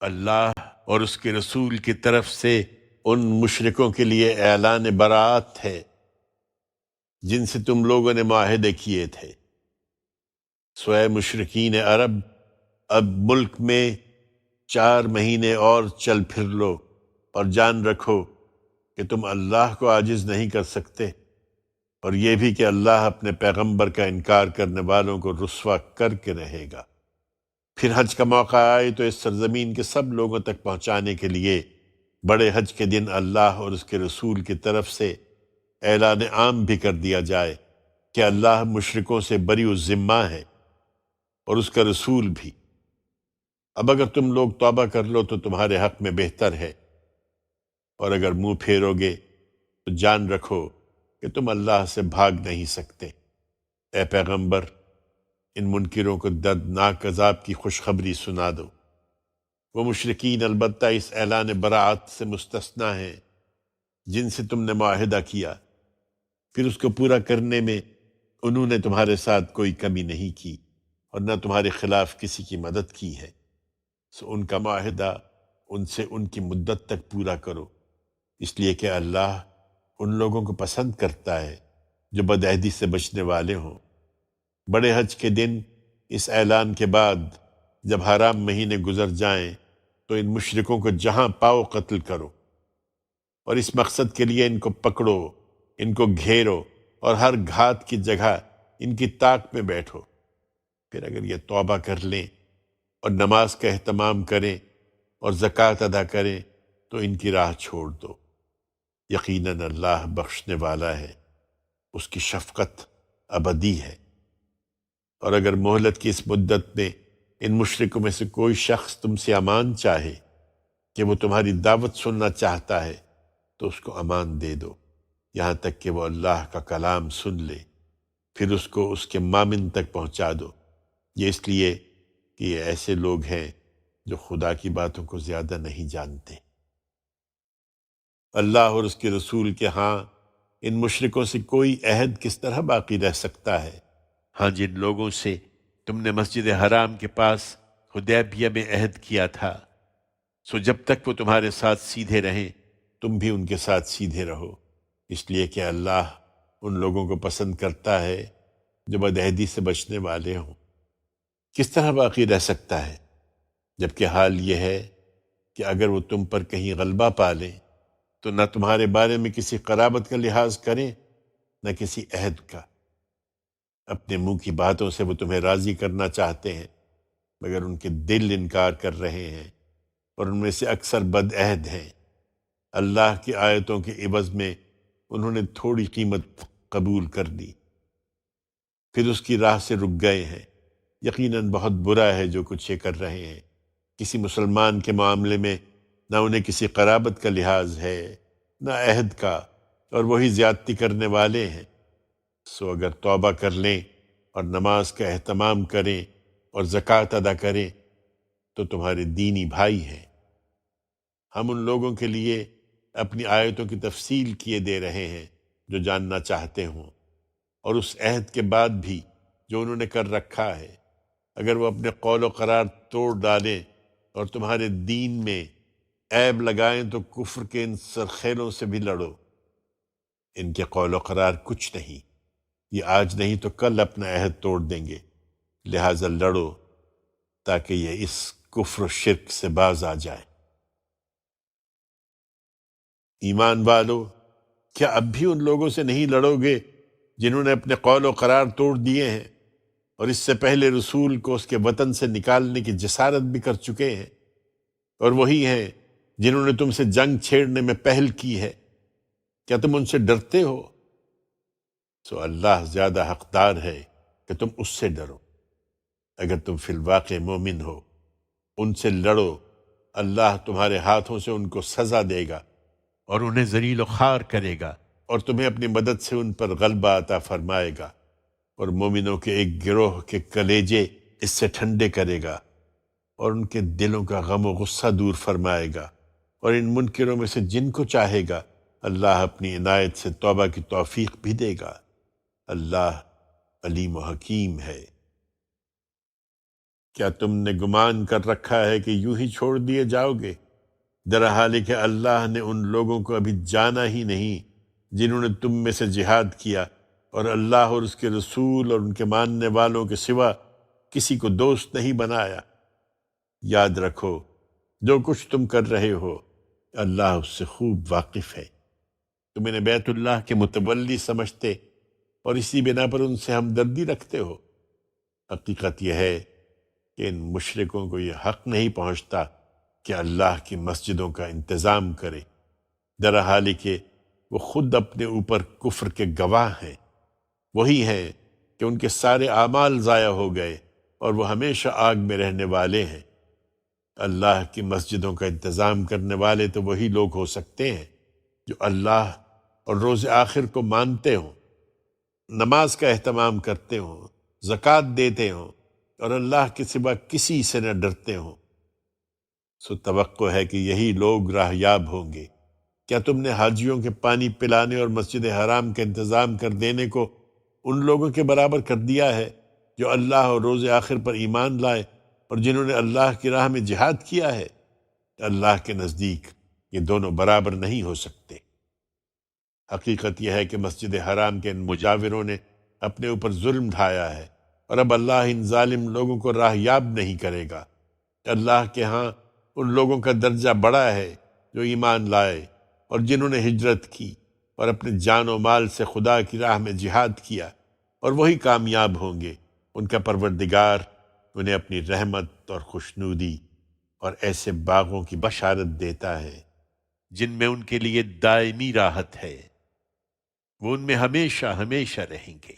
اللہ اور اس کے رسول کی طرف سے ان مشرکوں کے لیے اعلان براعت ہے جن سے تم لوگوں نے معاہدے کیے تھے۔ سوئے مشرکین عرب، اب ملک میں 4 مہینے اور چل پھر لو، اور جان رکھو کہ تم اللہ کو عاجز نہیں کر سکتے، اور یہ بھی کہ اللہ اپنے پیغمبر کا انکار کرنے والوں کو رسوا کر کے رہے گا۔ پھر حج کا موقع آئے تو اس سرزمین کے سب لوگوں تک پہنچانے کے لیے بڑے حج کے دن اللہ اور اس کے رسول کی طرف سے اعلان عام بھی کر دیا جائے کہ اللہ مشرکوں سے بری الذمہ ہے اور اس کا رسول بھی۔ اب اگر تم لوگ توبہ کر لو تو تمہارے حق میں بہتر ہے، اور اگر منہ پھیرو گے تو جان رکھو کہ تم اللہ سے بھاگ نہیں سکتے۔ اے پیغمبر، ان منکروں کو دردناک عذاب کی خوشخبری سنا دو۔ وہ مشرکین البتہ اس اعلان براعت سے مستثنیٰ ہیں جن سے تم نے معاہدہ کیا، پھر اس کو پورا کرنے میں انہوں نے تمہارے ساتھ کوئی کمی نہیں کی اور نہ تمہارے خلاف کسی کی مدد کی ہے، سو ان کا معاہدہ ان سے ان کی مدت تک پورا کرو، اس لیے کہ اللہ ان لوگوں کو پسند کرتا ہے جو بدعہدی سے بچنے والے ہوں۔ بڑے حج کے دن اس اعلان کے بعد جب حرام مہینے گزر جائیں تو ان مشرکوں کو جہاں پاؤ قتل کرو، اور اس مقصد کے لیے ان کو پکڑو، ان کو گھیرو، اور ہر گھات کی جگہ ان کی طاق میں بیٹھو۔ پھر اگر یہ توبہ کر لیں اور نماز کا اہتمام کریں اور زکوٰۃ ادا کریں تو ان کی راہ چھوڑ دو، یقیناً اللہ بخشنے والا ہے، اس کی شفقت ابدی ہے۔ اور اگر مہلت کی اس مدت میں ان مشرکوں میں سے کوئی شخص تم سے امان چاہے کہ وہ تمہاری دعوت سننا چاہتا ہے تو اس کو امان دے دو، یہاں تک کہ وہ اللہ کا کلام سن لے، پھر اس کو اس کے مامن تک پہنچا دو، یہ اس لیے کہ یہ ایسے لوگ ہیں جو خدا کی باتوں کو زیادہ نہیں جانتے۔ اللہ اور اس کے رسول کے ہاں ان مشرکوں سے کوئی عہد کس طرح باقی رہ سکتا ہے؟ ہاں، جن لوگوں سے تم نے مسجد حرام کے پاس حدیبیہ میں عہد کیا تھا، سو جب تک وہ تمہارے ساتھ سیدھے رہیں تم بھی ان کے ساتھ سیدھے رہو، اس لیے کہ اللہ ان لوگوں کو پسند کرتا ہے جو بدعہدی سے بچنے والے ہوں۔ کس طرح باقی رہ سکتا ہے جبکہ حال یہ ہے کہ اگر وہ تم پر کہیں غلبہ پا لیں تو نہ تمہارے بارے میں کسی قرابت کا لحاظ کریں نہ کسی عہد کا۔ اپنے منہ کی باتوں سے وہ تمہیں راضی کرنا چاہتے ہیں مگر ان کے دل انکار کر رہے ہیں، اور ان میں سے اکثر بد عہد ہیں۔ اللہ کی آیتوں کے عوض میں انہوں نے تھوڑی قیمت قبول کر لی، پھر اس کی راہ سے رک گئے ہیں۔ یقیناً بہت برا ہے جو کچھ یہ کر رہے ہیں۔ کسی مسلمان کے معاملے میں نہ انہیں کسی قرابت کا لحاظ ہے نہ عہد کا، اور وہی زیادتی کرنے والے ہیں۔ سو اگر توبہ کر لیں اور نماز کا اہتمام کریں اور زکوٰۃ ادا کریں تو تمہارے دینی بھائی ہیں۔ ہم ان لوگوں کے لیے اپنی آیتوں کی تفصیل کیے دے رہے ہیں جو جاننا چاہتے ہوں، اور اس عہد کے بعد بھی جو انہوں نے کر رکھا ہے، اگر وہ اپنے قول و قرار توڑ ڈالیں اور تمہارے دین میں عیب لگائیں تو کفر کے ان سرخیلوں سے بھی لڑو۔ ان کے قول و قرار کچھ نہیں، یہ آج نہیں تو کل اپنا عہد توڑ دیں گے، لہٰذا لڑو تاکہ یہ اس کفر و شرک سے باز آ جائے۔ ایمان والو، کیا اب بھی ان لوگوں سے نہیں لڑو گے جنہوں نے اپنے قول و قرار توڑ دیے ہیں اور اس سے پہلے رسول کو اس کے وطن سے نکالنے کی جسارت بھی کر چکے ہیں، اور وہی ہیں جنہوں نے تم سے جنگ چھیڑنے میں پہل کی ہے؟ کیا تم ان سے ڈرتے ہو؟ سو اللہ زیادہ حقدار ہے کہ تم اس سے ڈرو۔ اگر تم فی الواقع مومن ہو، ان سے لڑو، اللہ تمہارے ہاتھوں سے ان کو سزا دے گا اور انہیں ذلیل و خوار کرے گا، اور تمہیں اپنی مدد سے ان پر غلبہ عطا فرمائے گا، اور مومنوں کے ایک گروہ کے کلیجے اس سے ٹھنڈے کرے گا اور ان کے دلوں کا غم و غصہ دور فرمائے گا، اور ان منکروں میں سے جن کو چاہے گا اللہ اپنی عنایت سے توبہ کی توفیق بھی دے گا۔ اللہ علیم و حکیم ہے۔ کیا تم نے گمان کر رکھا ہے کہ یوں ہی چھوڑ دیے جاؤ گے؟ درحال کہ اللہ نے ان لوگوں کو ابھی جانا ہی نہیں جنہوں نے تم میں سے جہاد کیا اور اللہ اور اس کے رسول اور ان کے ماننے والوں کے سوا کسی کو دوست نہیں بنایا۔ یاد رکھو جو کچھ تم کر رہے ہو اللہ اس سے خوب واقف ہے۔ تم انہیں بیت اللہ کے متولی سمجھتے اور اسی بنا پر ان سے ہمدردی رکھتے ہو۔ حقیقت یہ ہے کہ ان مشرکوں کو یہ حق نہیں پہنچتا کہ اللہ کی مسجدوں کا انتظام کرے، درحال کہ وہ خود اپنے اوپر کفر کے گواہ ہیں۔ وہی ہیں کہ ان کے سارے اعمال ضائع ہو گئے اور وہ ہمیشہ آگ میں رہنے والے ہیں۔ اللہ کی مسجدوں کا انتظام کرنے والے تو وہی لوگ ہو سکتے ہیں جو اللہ اور روز آخر کو مانتے ہوں، نماز کا اہتمام کرتے ہوں، زکوٰۃ دیتے ہوں اور اللہ کے سوا کسی سے نہ ڈرتے ہوں۔ سو توقع ہے کہ یہی لوگ راہیاب ہوں گے۔ کیا تم نے حاجیوں کے پانی پلانے اور مسجد حرام کا انتظام کر دینے کو ان لوگوں کے برابر کر دیا ہے جو اللہ اور روز آخر پر ایمان لائے اور جنہوں نے اللہ کی راہ میں جہاد کیا ہے؟ اللہ کے نزدیک یہ دونوں برابر نہیں ہو سکتے۔ حقیقت یہ ہے کہ مسجد حرام کے ان مجاوروں نے اپنے اوپر ظلم ڈھایا ہے اور اب اللہ ان ظالم لوگوں کو راہیاب نہیں کرے گا۔ اللہ کے ہاں ان لوگوں کا درجہ بڑا ہے جو ایمان لائے اور جنہوں نے ہجرت کی اور اپنے جان و مال سے خدا کی راہ میں جہاد کیا، اور وہی کامیاب ہوں گے۔ ان کا پروردگار انہیں اپنی رحمت اور خوشنودی اور ایسے باغوں کی بشارت دیتا ہے جن میں ان کے لیے دائمی راحت ہے، وہ ان میں ہمیشہ ہمیشہ رہیں گے۔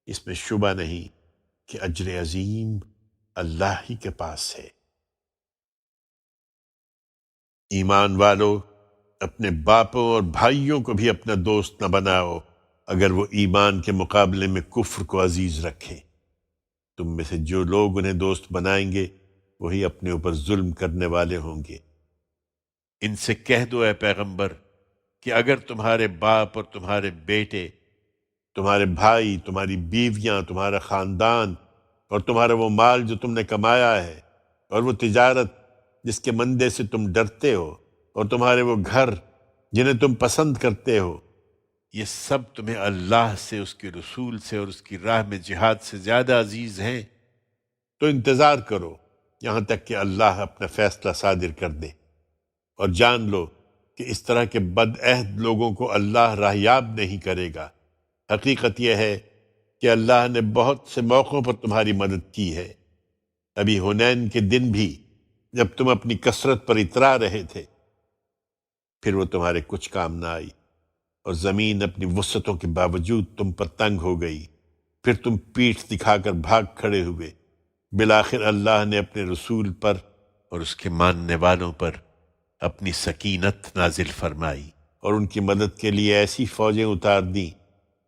اس میں شبہ نہیں کہ اجر عظیم اللہ ہی کے پاس ہے۔ ایمان والو، اپنے باپوں اور بھائیوں کو بھی اپنا دوست نہ بناؤ اگر وہ ایمان کے مقابلے میں کفر کو عزیز رکھیں۔ تم میں سے جو لوگ انہیں دوست بنائیں گے وہی اپنے اوپر ظلم کرنے والے ہوں گے۔ ان سے کہہ دو اے پیغمبر کہ اگر تمہارے باپ اور تمہارے بیٹے، تمہارے بھائی، تمہاری بیویاں، تمہارا خاندان اور تمہارا وہ مال جو تم نے کمایا ہے اور وہ تجارت جس کے مندے سے تم ڈرتے ہو اور تمہارے وہ گھر جنہیں تم پسند کرتے ہو، یہ سب تمہیں اللہ سے، اس کے رسول سے اور اس کی راہ میں جہاد سے زیادہ عزیز ہیں، تو انتظار کرو یہاں تک کہ اللہ اپنا فیصلہ صادر کر دے، اور جان لو کہ اس طرح کے بد عہد لوگوں کو اللہ راہیاب نہیں کرے گا۔ حقیقت یہ ہے کہ اللہ نے بہت سے موقعوں پر تمہاری مدد کی ہے۔ ابھی حنین کے دن بھی جب تم اپنی کثرت پر اترا رہے تھے، پھر وہ تمہارے کچھ کام نہ آئی اور زمین اپنی وسعتوں کے باوجود تم پر تنگ ہو گئی، پھر تم پیٹھ دکھا کر بھاگ کھڑے ہوئے۔ بالآخر اللہ نے اپنے رسول پر اور اس کے ماننے والوں پر اپنی سکینت نازل فرمائی اور ان کی مدد کے لیے ایسی فوجیں اتار دیں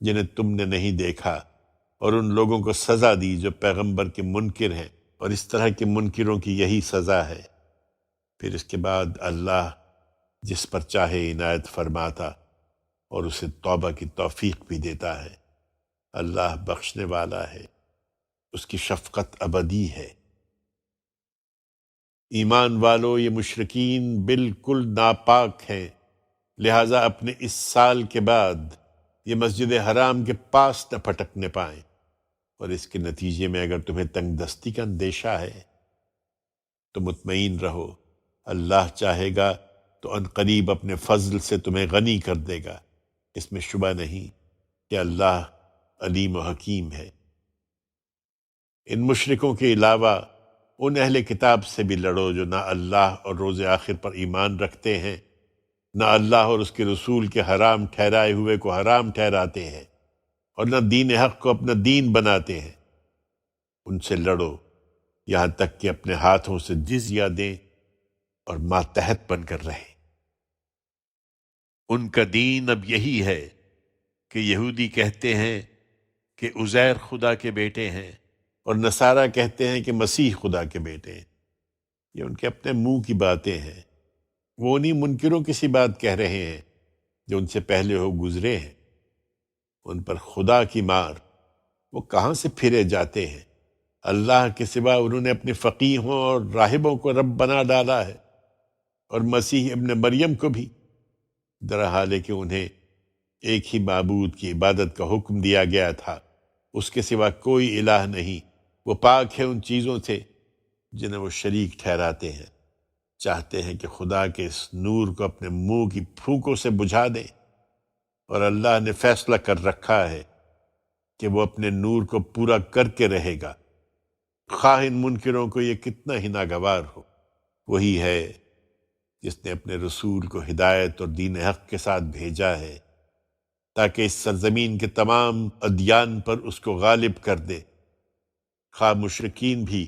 جنہیں تم نے نہیں دیکھا، اور ان لوگوں کو سزا دی جو پیغمبر کے منکر ہیں، اور اس طرح کے منکروں کی یہی سزا ہے۔ پھر اس کے بعد اللہ جس پر چاہے عنایت فرماتا اور اسے توبہ کی توفیق بھی دیتا ہے۔ اللہ بخشنے والا ہے، اس کی شفقت ابدی ہے۔ ایمان والو، یہ مشرکین بالکل ناپاک ہیں، لہٰذا اپنے اس سال کے بعد یہ مسجد حرام کے پاس نہ پھٹکنے پائیں، اور اس کے نتیجے میں اگر تمہیں تنگ دستی کا اندیشہ ہے تو مطمئن رہو، اللہ چاہے گا تو ان قریب اپنے فضل سے تمہیں غنی کر دے گا۔ اس میں شبہ نہیں کہ اللہ علیم و حکیم ہے۔ ان مشرکوں کے علاوہ ان اہل کتاب سے بھی لڑو جو نہ اللہ اور روز آخر پر ایمان رکھتے ہیں، نہ اللہ اور اس کے رسول کے حرام ٹھہرائے ہوئے کو حرام ٹھہراتے ہیں، اور نہ دین حق کو اپنا دین بناتے ہیں۔ ان سے لڑو یہاں تک کہ اپنے ہاتھوں سے جزیہ دیں اور ماتحت بن کر رہیں۔ ان کا دین اب یہی ہے کہ یہودی کہتے ہیں کہ عزیر خدا کے بیٹے ہیں، اور نصارہ کہتے ہیں کہ مسیح خدا کے بیٹے ہیں۔ یہ ان کے اپنے منہ کی باتیں ہیں، وہ انہی منکروں کی سی بات کہہ رہے ہیں جو ان سے پہلے ہو گزرے ہیں۔ ان پر خدا کی مار، وہ کہاں سے پھرے جاتے ہیں۔ اللہ کے سوا انہوں نے اپنے فقیہوں اور راہبوں کو رب بنا ڈالا ہے، اور مسیح ابن مریم کو بھی، درحال ہے کہ انہیں ایک ہی معبود کی عبادت کا حکم دیا گیا تھا، اس کے سوا کوئی الہ نہیں، وہ پاک ہے ان چیزوں سے جنہیں وہ شریک ٹھہراتے ہیں۔ چاہتے ہیں کہ خدا کے اس نور کو اپنے منہ کی پھونکوں سے بجھا دیں، اور اللہ نے فیصلہ کر رکھا ہے کہ وہ اپنے نور کو پورا کر کے رہے گا، خواہ ان منکروں کو یہ کتنا ہی ناگوار ہو۔ وہی ہے جس نے اپنے رسول کو ہدایت اور دین حق کے ساتھ بھیجا ہے تاکہ اس سرزمین کے تمام ادیان پر اس کو غالب کر دے، خواہ مشرکین بھی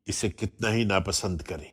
اسے کتنا ہی ناپسند کریں۔